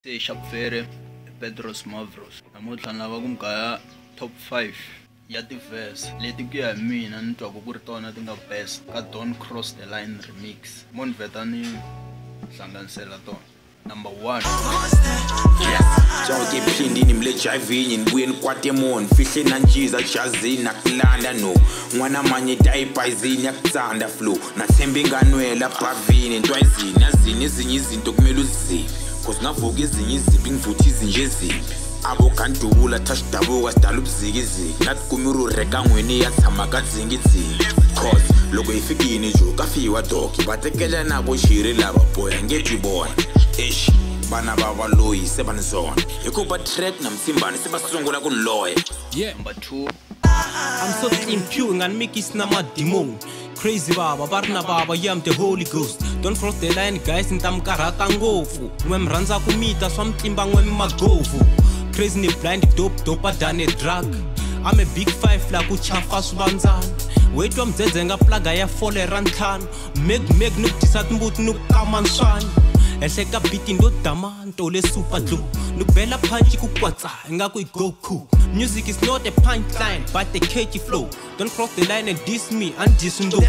Say Shapfere, Pedros Mavros. Namuntlha ni lava ku mi gaya top 5 ya ti-verse leti ku ya hi mina ni twaka ku ri tona ti nga best ka Don't Cross the Line remix. Mo ni vheta ni hlanganisela tona. Number 1. Jonke phindini mlejavinyi nibuye nikwate moni fihle nantshiza jazini nakulanda no n'wana manye tayibhayizini yakutsanda flow nathemba inganwela bhavini ntwayizini yazini ezinye izinto kumele uzizive cause ngavuka ezinye izimbi ngivuthi izinje ezimbi abokandubula thashidabuka sidala ubuzikiziki nathi kumuru rekangweni yathama kadzingidziki cause loko yifikini nje kafiwa doki batekela nabo shiri lava boya ngejibona ish bana baba loyi sebanizona hikuba track namsimbani sebasungula kunloya. Number 2. I'm so impure and make it nama demon. Crazy baba, barna baba, yeah I'm the Holy Ghost. Don't cross the line guys, ntam karata ngofu. Mwem ranza kumita, swam timba mwem magofu. Crazy ni blind, dope than a drug. I'm a big five like uchafa subanzan. Wait wam zezenga plaga ya fole rantan. Meg nuk tisat mbut nuk kaman swan. Ehleka beating do daman tole super glue. Nubela punch kukwatsa ngaku Goku. Music is not a punchline but a catchy flow. Don't cross the line and diss me and diss ndo.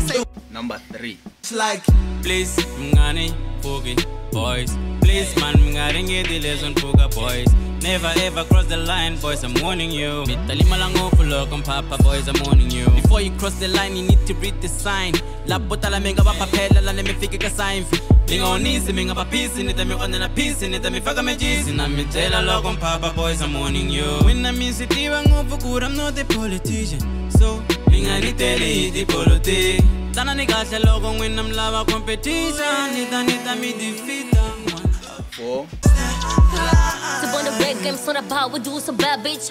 Number 3. It's like please mngane fuki boys. Please man mngane ngedilezon fuka boys. Never ever cross the line, boys, I'm warning you. Mitalima lang overlook on papa, boys, I'm warning you. Before you cross the line, you need to read the sign. Labota la menga papela la me fike ka sign. Minga onisi menga papisi nita me on na pisi nita me faka me jisi na me tell lock on papa, boys, I'm warning you. When I miss it, I'm I'm not a politician. So minga ni tele di politi. Tana ni gasha logo when I'm lava competition. Nita me defeat. 4. On the red game, son about we do some bad bitch.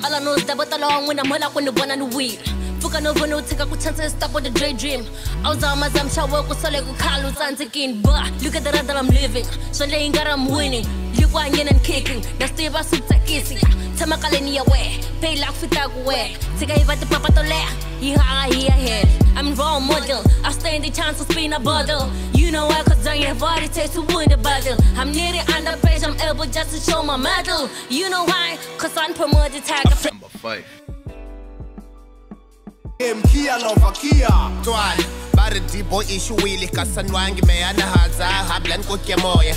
All I know is that but along when I'm all up when the one on the weed. Fuck over no take a good chance to stop with the daydream. I was on my zam shower with Solek Carlos and taking but look at the rest that I'm living. So laying got I'm winning. Look one yen and kicking. That's the best suit kissing. Tamakaleni away. Pay like fit away. Take a the papa to left. Here. I'm raw model. I stand the chance to spin a bottle. You know why? Cause I have what it takes to win the battle. I'm nearly under pressure. I'm able just to show my medal. You know why? Cause I'm promoted tag. Number 5. Kia lova Kia Tuan Bare dibo ishu wili kasanwangi meyana haza Hablan koke moya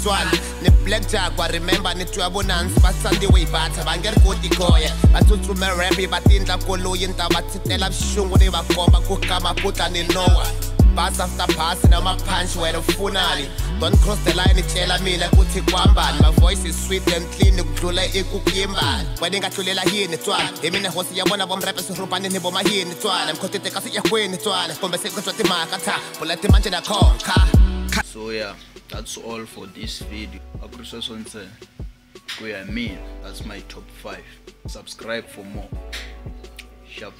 Tuan Ni black jaguar remember ni tuya bonansi Basandi way bata banger koti koya Batutu me rapi batindla kolo yinta Batitela bishungu ni bakomba kukama puta ni noa Pass after pass and I'm a punch where the funali. Don't cross the line, it's tell me like uti kwamban. My voice is sweet and clean, nukula ikukimban. When I got to lela here in the twan, Emina hosi ya wana bom rappers rupan in hibo mahi in the twan. I'm kote te kasi ya kwen the twan. Converse ko choti makata, polati manche na konka. So yeah, that's all for this video. Akrusa sonse kuya me. That's my top 5. Subscribe for more. Sharp.